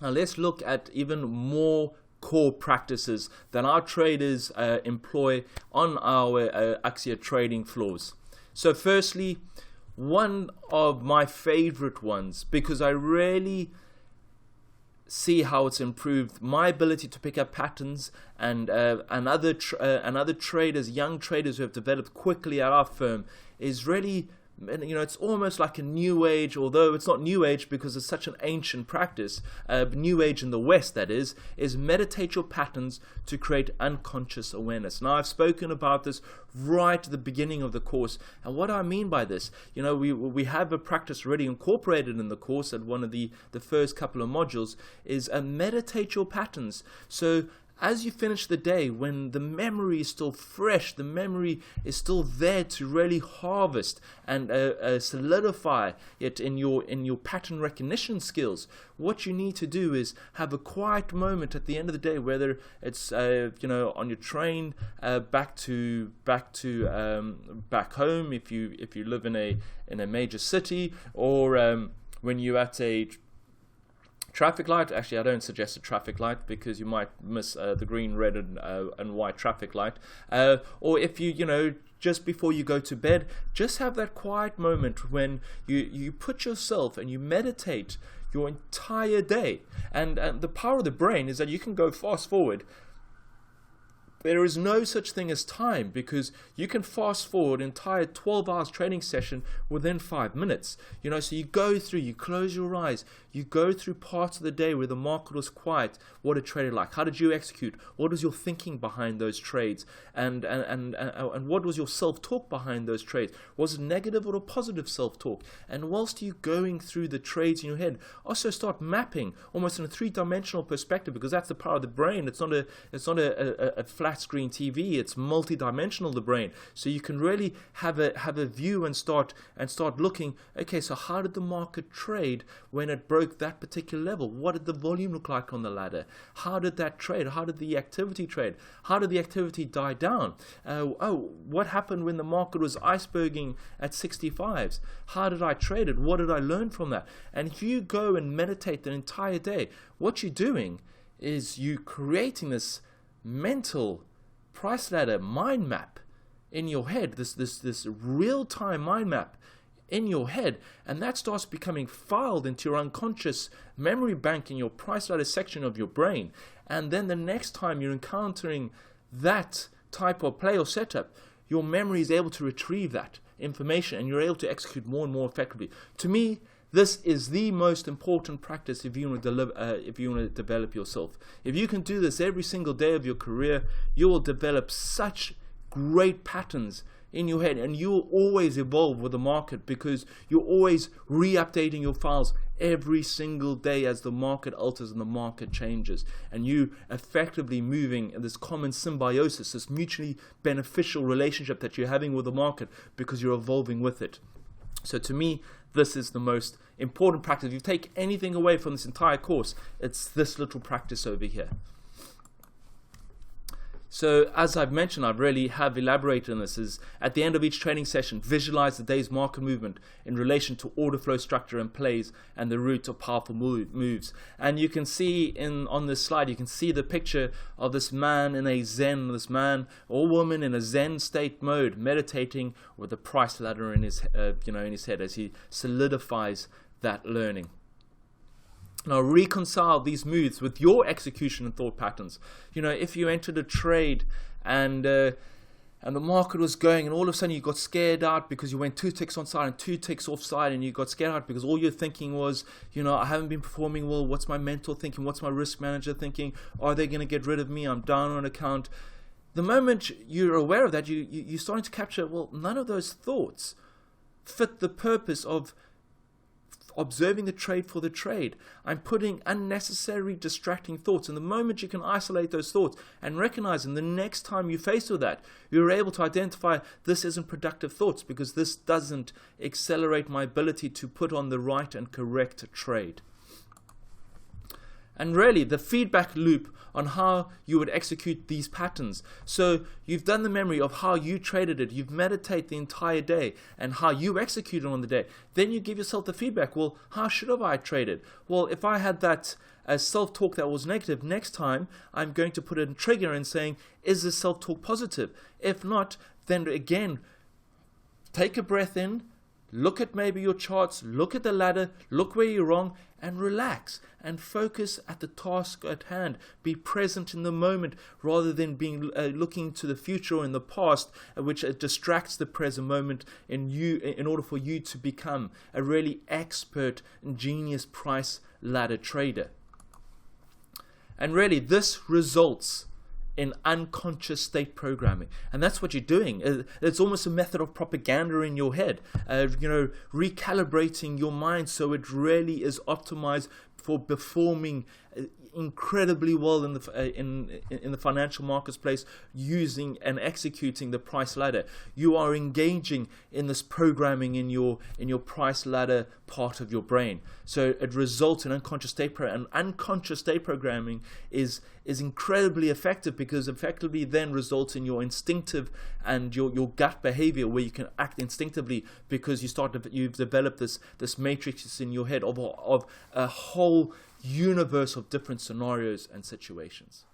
Now let's look at even more core practices that our traders employ on our Axia trading floors. So firstly, one of my favorite ones, because I really see how it's improved my ability to pick up patterns, and other traders, young traders who have developed quickly at our firm, is really, it's almost like a new age, although it's not new age because it's such an ancient practice, new age in the West, that is meditate your patterns to create unconscious awareness. Now, I've spoken about this right at the beginning of the course, and what I mean by this, we have a practice already incorporated in the course at one of the first couple of modules, is meditate your patterns. So as you finish the day, when the memory is still fresh, the memory is still there to really harvest and solidify it in your pattern recognition skills, what you need to do is have a quiet moment at the end of the day, whether it's on your train back home if you live in a major city, or when you're at a traffic light. Actually, I don't suggest a traffic light because you might miss the green, red, and white traffic light. Or if just before you go to bed, just have that quiet moment when you put yourself and you meditate your entire day. And the power of the brain is that you can go fast forward. There is no such thing as time, because you can fast forward an entire 12 hours training session within 5 minutes. So you go through, you close your eyes, you go through parts of the day where the market was quiet. What it traded like? How did you execute? What was your thinking behind those trades? And what was your self-talk behind those trades? Was it negative or a positive self-talk? And whilst you're going through the trades in your head, also start mapping almost in a three-dimensional perspective, because that's the power of the brain. It's not a flat screen TV. It's multi-dimensional, the brain. So you can really have a view and start looking. Okay, so how did the market trade when it broke that particular level? What did the volume look like on the ladder? How did that trade? How did the activity trade? How did the activity die down? What happened when the market was iceberging at 65s? How did I trade it? What did I learn from that? And if you go and meditate the entire day, what you're doing is you creating this mental price ladder mind map in your head, this real-time mind map in your head, and that starts becoming filed into your unconscious memory bank in your price ladder section of your brain. And then the next time you're encountering that type of play or setup, your memory is able to retrieve that information and you're able to execute more and more effectively. To me, this is the most important practice if you want to develop yourself. If you can do this every single day of your career, you will develop such great patterns in your head, and you will always evolve with the market, because you're always re-updating your files every single day as the market alters and the market changes, and you effectively moving in this common symbiosis, this mutually beneficial relationship that you're having with the market, because you're evolving with it. So to me, this is the most important practice. If you take anything away from this entire course, it's this little practice over here. So as I've mentioned, I really have elaborated on this, is at the end of each training session, visualize the day's market movement in relation to order flow structure and plays and the route of powerful moves. And you can see on this slide, you can see the picture of this man in a Zen, this man or woman in a Zen state mode, meditating with the price ladder in his head as he solidifies that learning. Now reconcile these moves with your execution and thought patterns. If you entered a trade and the market was going, and all of a sudden you got scared out because you went 2 ticks on side and 2 ticks off side, and you got scared out because all you're thinking was, I haven't been performing well. What's my mental thinking? What's my risk manager thinking? Are they going to get rid of me? I'm down on account. The moment you're aware of that, you're starting to capture, well, none of those thoughts fit the purpose of observing the trade for the trade. I'm putting unnecessary distracting thoughts, and the moment you can isolate those thoughts and recognize them, the next time you face with that, you're able to identify this isn't productive thoughts, because this doesn't accelerate my ability to put on the right and correct trade. And really, the feedback loop on how you would execute these patterns. So you've done the memory of how you traded it. You've meditated the entire day and how you executed on the day. Then you give yourself the feedback. Well, how should have I traded? Well, if I had that self-talk that was negative, next time I'm going to put a trigger in saying, is this self-talk positive? If not, then again, take a breath in, look at maybe your charts, look at the ladder, look where you're wrong, and relax and focus at the task at hand. Be present in the moment rather than being looking to the future or in the past, which distracts the present moment in order for you to become a really expert and genius price ladder trader. And really, this results in unconscious state programming, and that's what you're doing. It's almost a method of propaganda in your head, recalibrating your mind so it really is optimized for performing incredibly well in the financial marketplace, using and executing the price ladder. You are engaging in this programming in your price ladder part of your brain. So it results in unconscious state programming. And unconscious state programming is incredibly effective, because effectively then results in your instinctive and your gut behavior, where you can act instinctively because you've developed this matrix in your head of a whole universe of different scenarios and situations.